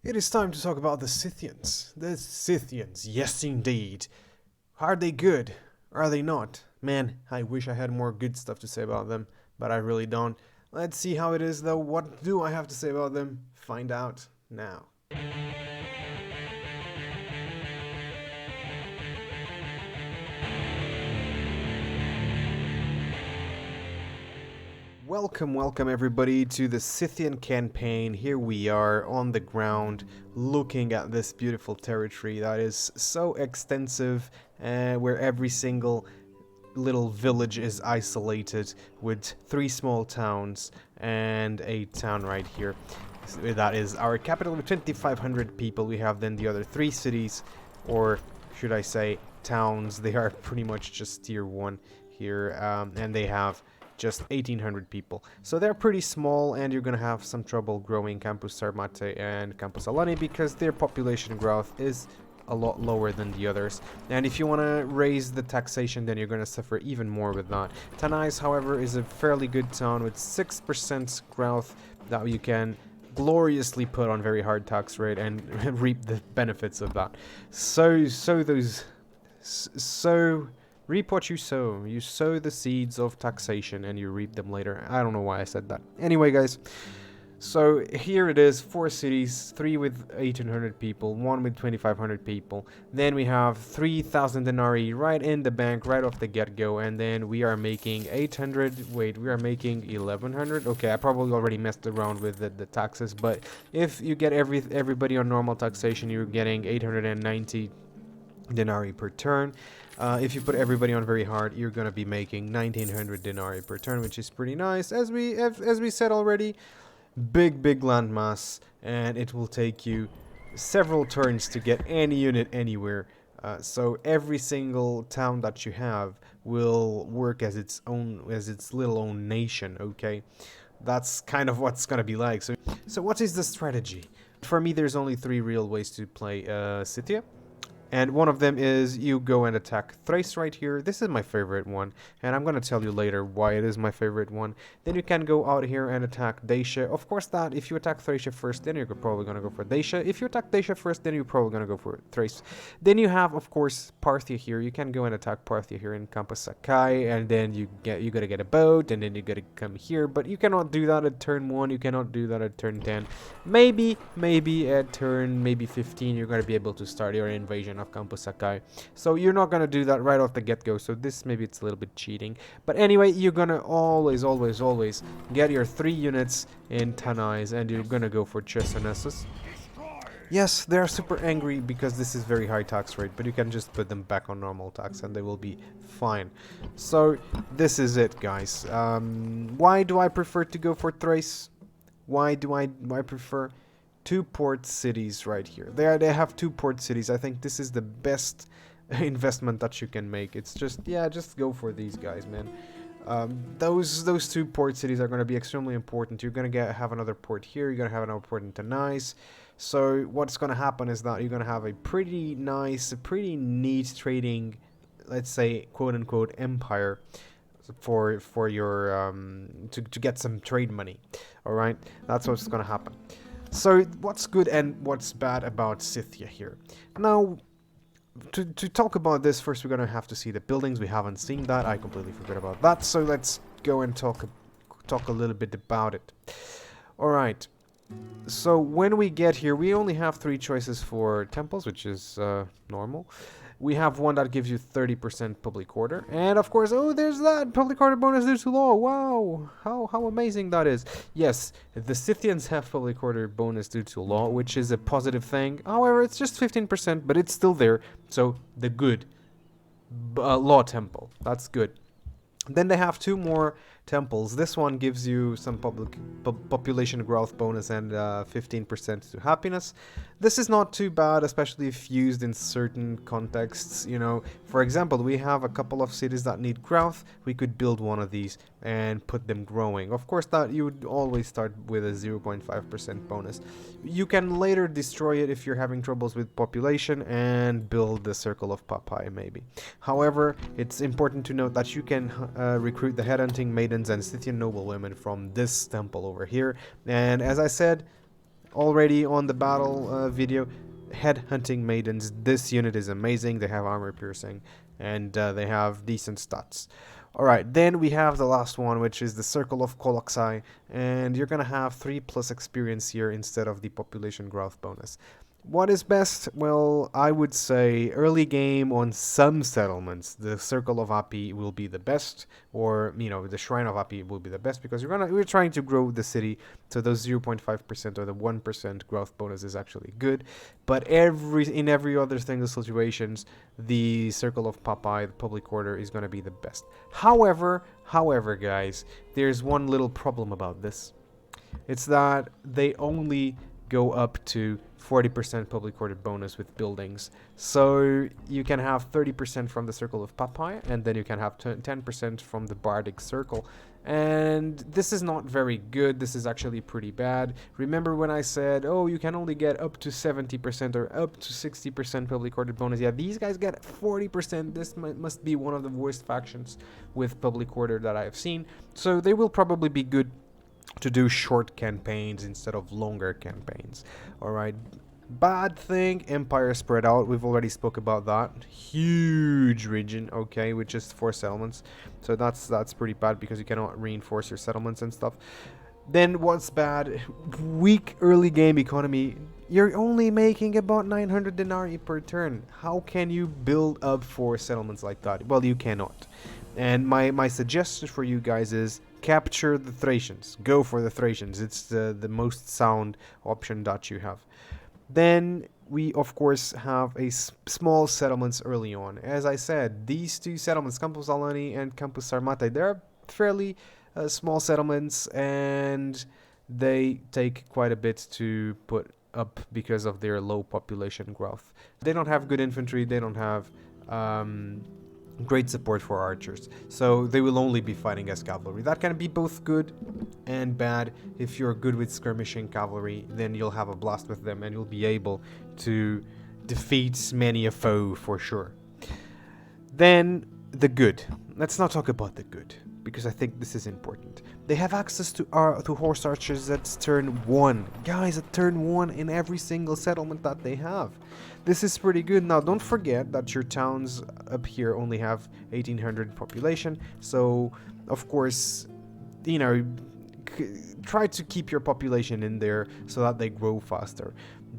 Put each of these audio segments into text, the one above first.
It is time to talk about the Scythians. The Scythians, yes indeed. Are they good? Are they not? Man, I wish I had more good stuff to say about them, but I really don't. Let's see how it is though. What do I have to say about them? Find out now. Welcome everybody to the Scythian campaign. Here we are on the ground looking at this beautiful territory that is so extensive, where every single little village is isolated with 3 small towns and a town right here. That is our capital with 2,500 people. We have then the other 3 cities, or should I say towns. They are pretty much just tier 1 here, and they have just 1,800 people. So they're pretty small, and you're gonna have some trouble growing Campus Sarmate and Campus Alani because their population growth is a lot lower than the others. And if you want to raise the taxation, then you're going to suffer even more with that. Tanais, however, is a fairly good town with 6% growth that you can gloriously put on very hard tax rate and reap the benefits of that. So reap what you sow. You sow the seeds of taxation and you reap them later. I don't know why I said that. Anyway, guys. So here it is, 4 cities, 3 with 1,800 people, 1 with 2,500 people. Then we have 3,000 denarii right in the bank, right off the get-go. And then we are making 800, wait, we are making 1,100. Okay, I probably already messed around with the taxes. But if you get everybody on normal taxation, you're getting 890 denarii per turn. If you put everybody on very hard, you're going to be making 1,900 denarii per turn, which is pretty nice. As we said already, big landmass, and it will take you several turns to get any unit anywhere. So every single town that you have will work as its little own nation. Okay, that's kind of what's gonna be like. So what is the strategy? For me, there's only 3 real ways to play Scythia. And one of them is you go and attack Thrace right here. This is my favorite one, and I'm going to tell you later why it is my favorite one. Then you can go out here and attack Dacia. Of course, that if you attack Thracia first, then you're probably going to go for Dacia. If you attack Dacia first, then you're probably going to go for Thrace. Then you have, of course, Parthia here. You can go and attack Parthia here in Campus Sakai, and then you got to get a boat, and then you got to come here. But you cannot do that at turn 1. You cannot do that at turn 10. Maybe at turn 15, you're going to be able to start your invasion of Campus Sakai. So you're not going to do that right off the get-go. So this, maybe it's a little bit cheating. But anyway, you're going to always get your 3 units in Tanais, and you're going to go for Chersonnesus. Yes, they're super angry because this is very high tax rate, but you can just put them back on normal tax and they will be fine. So this is it, guys. Why do I prefer to go for Thrace? Why do I prefer 2 port cities right here? They have 2 port cities. I think this is the best investment that you can make. It's just, yeah, just go for these guys, man. Those 2 port cities are going to be extremely important. You're going to have another port here. You're going to have another port in Tanais. So what's going to happen is that you're going to have a pretty nice, pretty neat trading, let's say, quote-unquote, empire for your to get some trade money. All right, that's what's going to happen. So what's good and what's bad about Scythia here? Now, to talk about this, first we're going to have to see the buildings. We haven't seen that. I completely forgot about that. So let's go and talk a little bit about it. All right. So when we get here, we only have 3 choices for temples, which is normal. We have one that gives you 30% public order. And of course, oh, there's that public order bonus due to law. Wow, how amazing that is. Yes, the Scythians have public order bonus due to law, which is a positive thing. However, it's just 15%, but it's still there. So the good law temple, that's good. Then they have 2 more temples. This one gives you some population growth bonus and 15% to happiness. This is not too bad, especially if used in certain contexts. You know, for example, we have a couple of cities that need growth. We could build one of these and put them growing. Of course, that you would always start with a 0.5% bonus. You can later destroy it if you're having troubles with population and build the circle of Papai maybe. However, it's important to note that you can recruit the headhunting maidens and Scythian noble women from this temple over here. And as I said, already on the battle video. Headhunting Maidens. This unit is amazing. They have armor piercing and they have decent stats. Alright, then we have the last one, which is the Circle of Coloxi, and you're gonna have 3+ experience here instead of the population growth bonus. What is best? Well, I would say early game on some settlements, the Circle of Api will be the best, or the Shrine of Api will be the best, because we're trying to grow the city, so those 0.5% or the 1% growth bonus is actually good. But in every other single situations, the Circle of Popeye, the public order, is going to be the best. However, guys, there's one little problem about this. It's that they only go up to 40% public order bonus with buildings. So you can have 30% from the Circle of Popeye, and then you can have 10% from the Bardic Circle. And this is not very good. This is actually pretty bad. Remember when I said, oh, you can only get up to 70% or up to 60% public order bonus? Yeah, these guys get 40%. This must be one of the worst factions with public order that I have seen. So they will probably be good to do short campaigns instead of longer campaigns. Alright, bad thing, Empire spread out. We've already spoke about that. Huge region, okay, with just 4 settlements. So that's pretty bad because you cannot reinforce your settlements and stuff. Then what's bad? Weak early game economy. You're only making about 900 denarii per turn. How can you build up 4 settlements like that? Well, you cannot. And my suggestion for you guys is capture the Thracians. Go for the Thracians. It's the most sound option that you have. Then we of course have a small settlements early on. As I said, these 2 settlements, Campus Alani and Campus Sarmate, they're fairly small settlements, and they take quite a bit to put up because of their low population growth. They don't have good infantry. They don't have great support for archers, so they will only be fighting as cavalry. That can be both good and bad. If you're good with skirmishing cavalry, then you'll have a blast with them and you'll be able to defeat many a foe for sure. Then the good. Let's not talk about the good, because I think this is important. They have access to horse archers at turn 1. Guys, at turn 1 in every single settlement that they have. This is pretty good. Now, don't forget that your towns up here only have 1800 population. So, of course, try to keep your population in there so that they grow faster.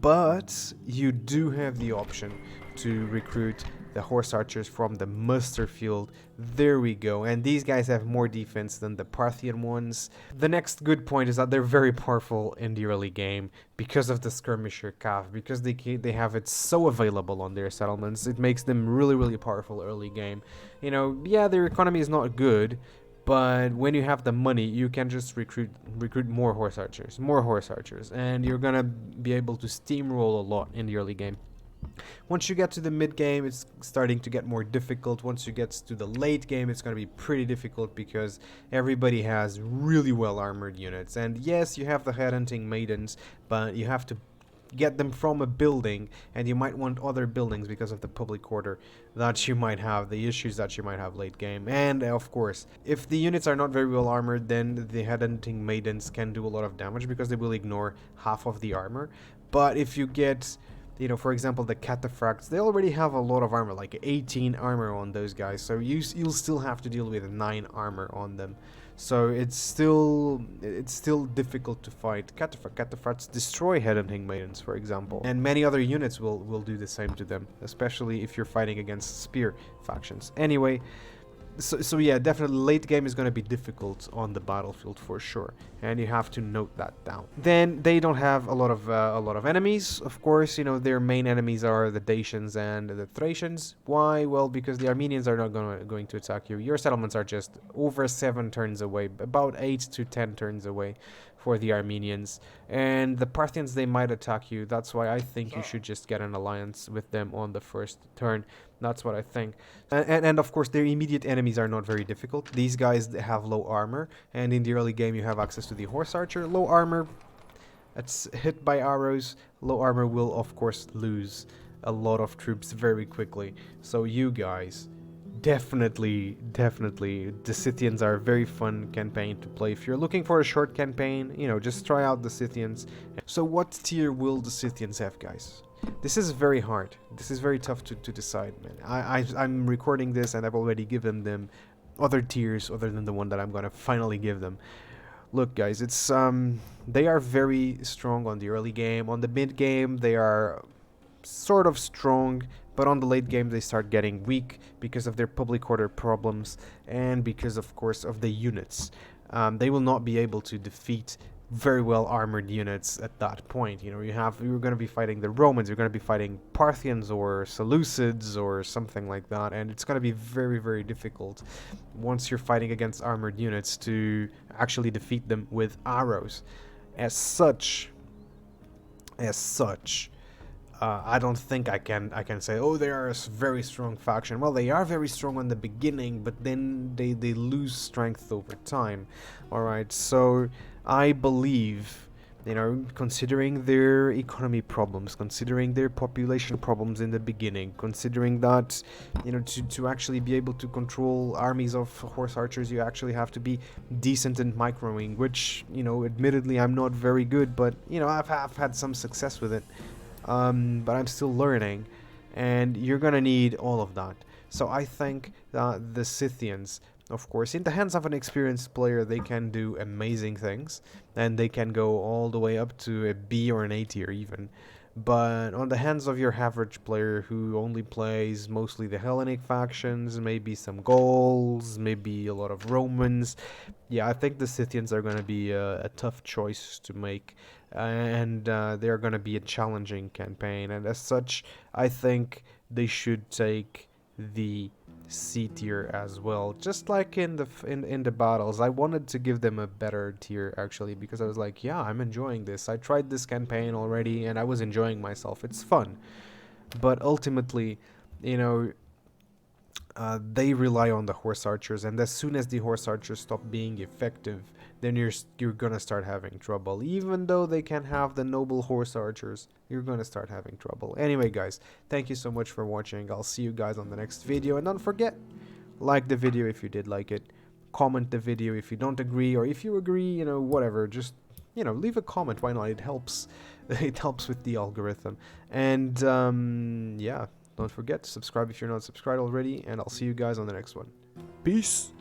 But you do have the option to recruit the horse archers from the muster field. There we go. And these guys have more defense than the Parthian ones. The next good point is that they're very powerful in the early game because of the skirmisher cav, because they have it so available on their settlements. It makes them really powerful early game. Yeah, their economy is not good, but when you have the money, you can just recruit more horse archers, and you're gonna be able to steamroll a lot in the early game. Once you get to the mid game, it's starting to get more difficult. Once you get to the late game, it's going to be pretty difficult because everybody has really well armored units. And yes, you have the headhunting maidens, but you have to get them from a building, and you might want other buildings because of the public order that you might have, the issues that you might have late game. And of course, if the units are not very well armored, then the headhunting maidens can do a lot of damage because they will ignore half of the armor. But if you get, for example, the cataphracts, they already have a lot of armor, like 18 armor on those guys, so you'll still have to deal with 9 armor on them. So it's still difficult to fight. Cataphracts destroy headhunting maidens, for example, and many other units will do the same to them, especially if you're fighting against spear factions. Anyway, so yeah, definitely late game is going to be difficult on the battlefield for sure, and you have to note that down. Then they don't have a lot of enemies. Of course, their main enemies are the Dacians and the Thracians. Why? Well, because the Armenians are not going to attack you. Your settlements are just over 7 turns away, about 8 to 10 turns away for the Armenians. And the Parthians, they might attack you. That's why I think you should just get an alliance with them on the first turn. That's what I think. And of course, their immediate enemies are not very difficult. These guys have low armor, and in the early game you have access to the horse archer. Low armor, it's hit by arrows. Low armor will of course lose a lot of troops very quickly. So you guys, definitely, the Scythians are a very fun campaign to play. If you're looking for a short campaign, you know, just try out the Scythians. So what tier will the Scythians have, guys? This is very hard. This is very tough to decide, man. I'm recording this and I've already given them other tiers other than the one that I'm gonna finally give them. Look, guys, it's they are very strong on the early game. On the mid game, they are sort of strong, but on the late game they start getting weak because of their public order problems and because, of course, of the units. They will not be able to defeat very well armored units at that point. You know, you're going to be fighting the Romans, you're going to be fighting Parthians or Seleucids or something like that, and it's going to be very, very difficult once you're fighting against armored units to actually defeat them with arrows. As such, I don't think I can say, oh, they are a very strong faction. Well, they are very strong in the beginning, but then they lose strength over time. Alright, so I believe, you know, considering their economy problems, considering their population problems in the beginning, considering that, you know, to actually be able to control armies of horse archers, you actually have to be decent in microing, which, you know, admittedly I'm not very good, but, you know, I've had some success with it. But I'm still learning, and you're gonna need all of that. So I think that the Scythians, of course, in the hands of an experienced player, they can do amazing things, and they can go all the way up to a B or an A tier even. But on the hands of your average player who only plays mostly the Hellenic factions, maybe some Gauls, maybe a lot of Romans, yeah, I think the Scythians are going to be a tough choice to make, and they're going to be a challenging campaign, and as such, I think they should take the C tier as well. Just like in the battles, I wanted to give them a better tier actually, because I was like, yeah, I'm enjoying this. I tried this campaign already and I was enjoying myself. It's fun. But ultimately, you know, they rely on the horse archers, and as soon as the horse archers stop being effective, then you're gonna start having trouble. Even though they can have the noble horse archers, you're gonna start having trouble. Anyway, guys, thank you so much for watching. I'll see you guys on the next video, and don't forget, like the video if you did like it, comment the video if you don't agree, or if you agree, you know, whatever, just, you know, leave a comment. Why not? It helps. It helps with the algorithm. And yeah, don't forget to subscribe if you're not subscribed already, and I'll see you guys on the next one. Peace.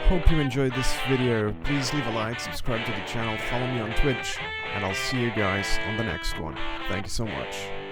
Hope you enjoyed this video. Please leave a like, subscribe to the channel, follow me on Twitch, and I'll see you guys on the next one. Thank you so much.